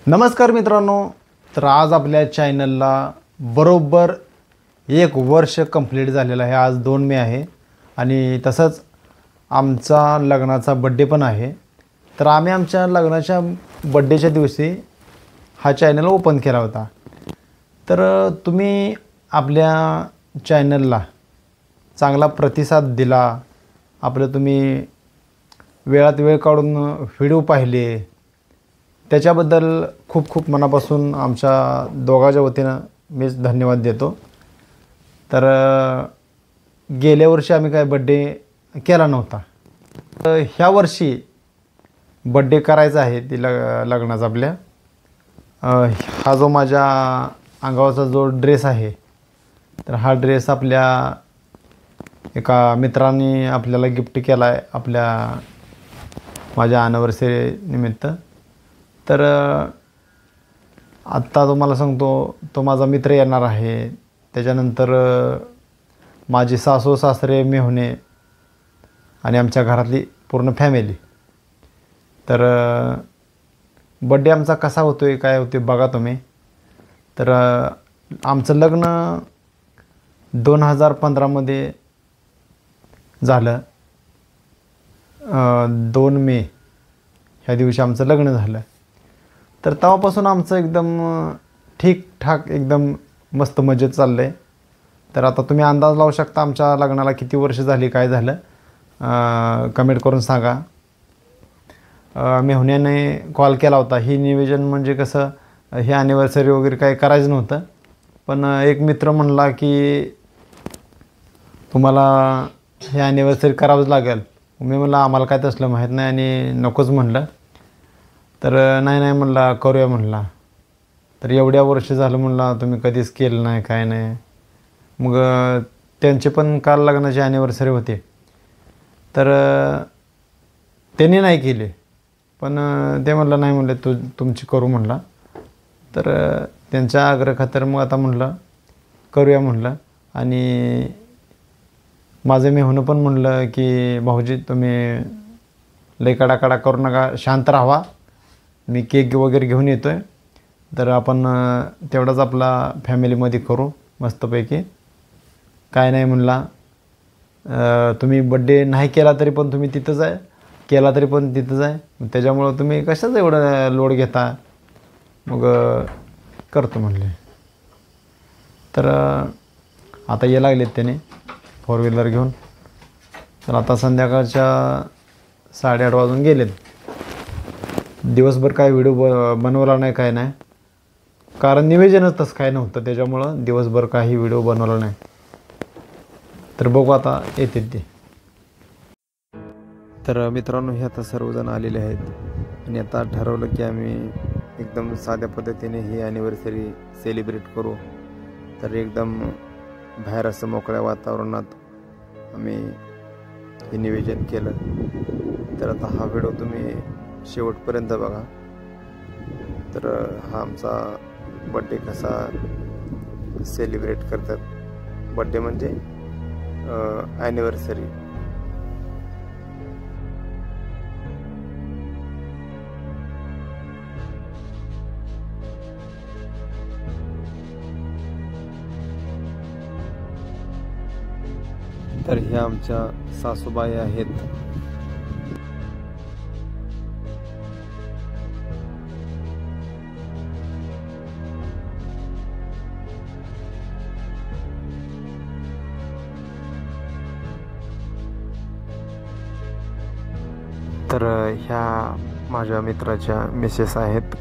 नमस्कार मित्रांनो, तर आज आपल्या चॅनलला बरोबर 1 वर्ष कंप्लीट झालेलं आहे। आज 2 मे आहे आणि तसंच आमचा लग्नाचा बड्डे पण आहे। तर आम्ही आमच्या लग्नाच्या बड्डेच्या दिवशी हा चॅनल ओपन केला होता। तर तुम्ही आपल्या चॅनलला चांगला प्रतिसाद दिला, आपलं तुम्ही वेळात वेळ काढून व्हिडिओ पाहिले, त्याच्याबद्दल खूप खूप मनापासून आमच्या दोघांच्या वतीनं मी धन्यवाद देतो। तर गेल्या वर्षी आम्ही काय बड्डे केला नव्हता, तर ह्या वर्षी बड्डे करायचा आहे ती लग्नाचा आपल्या। हा जो माझ्या अंगावरचा जो ड्रेस आहे, तर हा ड्रेस आपल्या एका मित्रांनी आपल्याला गिफ्ट केला आहे माझ्या ॲनिव्हर्सरी निमित्त। तर आत्ता तुम्हाला सांगतो, तो माझा मित्र येणार आहे, त्याच्यानंतर माझी सासू सासरे मेहुणे आणि आमच्या घरातली पूर्ण फॅमिली। तर बड्डे आमचा कसा होतोय काय होते बघा तुम्ही। तर आमचं लग्न 2015 मध्ये झालं। 2 मे ह्या दिवशी आमचं लग्न झालं। तर तेव्हापासून आमचं एकदम ठीकठाक एकदम मस्त मजेत चाललं आहे। तर आता तुम्ही अंदाज लावू शकता आमच्या लग्नाला किती वर्ष झाली, काय झालं, कमेंट करून सांगा। मेहुण्याने कॉल केला होता, ही नियोजन म्हणजे कसं, हे ॲनिव्हर्सरी वगैरे काही करायचं नव्हतं, पण एक मित्र म्हणला की तुम्हाला हे ॲनिव्हर्सरी करावंच लागेल। मी म्हणलं आम्हाला काय तसलं माहीत नाही आणि नकोच म्हणलं। तर नाही म्हणला करूया म्हणला। तर एवढ्या वर्ष झालं म्हणला तुम्ही कधीच केलं नाही काय नाही। मग त्यांचे पण काल लग्नाची ॲनिव्हर्सरी होते, तर त्यांनी नाही केले, पण ते म्हणलं नाही म्हणले तुमची करू म्हणला। तर त्यांच्या आग्रहाखातर मग आता म्हणलं करूया म्हणलं। आणि माझं मेहुणं पण म्हणलं की भाऊजी तुम्ही लई कडाकडा करू नका, शांत राहा, मी केक वगैरे घेऊन येतो आहे, तर आपण तेवढाच आपला फॅमिलीमध्ये करू मस्तपैकी, काय नाही म्हणला। तुम्ही बड्डे नाही केला तरी पण तुम्ही तिथंच आहे, केला तरी पण तिथंच आहे, त्याच्यामुळं तुम्ही कशाचं एवढं लोड घेता, मग करतो म्हणले। तर आता ये लागलेत त्याने 4 व्हीलर घेऊन। तर आता संध्याकाळच्या 8:30 वाजून गेलेत। दिवसभर काय व्हिडिओ बनवला नाही काय नाही, कारण नियोजनच तसं काय नव्हतं, त्याच्यामुळं दिवसभर काही व्हिडिओ बनवला नाही। तर बघू आता येते ते। तर मित्रांनो, हे आता सर्वजण आलेले आहेत आणि आता ठरवलं की आम्ही एकदम साध्या पद्धतीने ही ॲनिव्हर्सरी सेलिब्रेट करू। तर एकदम बाहेर असं मोकळ्या वातावरणात आम्ही हे नियोजन केलं। तर आता हा व्हिडिओ तुम्ही शेवटपर्यंत बघा। तर हा आमचा बड्डे कसा सेलिब्रेट करतात, बड्डे म्हणजे ॲनिव्हर्सरी। तर ह्या आमच्या सासूबाई आहेत। तर ह्या माझ्या मित्राच्या मिसेस आहेत।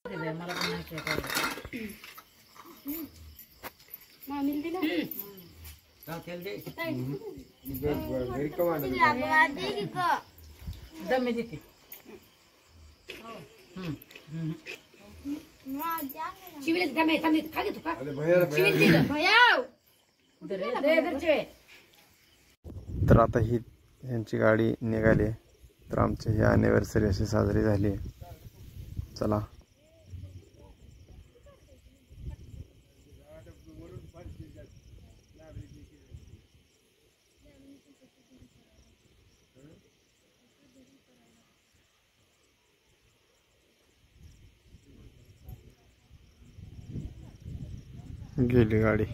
मला पण नाही खेळता दमे देते शिवित दमे थांबी खा घेतो का शिवित दिलं तर आता ही यांची गाडी निघाली आहे. तर आमची ही ॲनिव्हर्सरी अशी साजरी झाली आहे. चला गेली गाडी.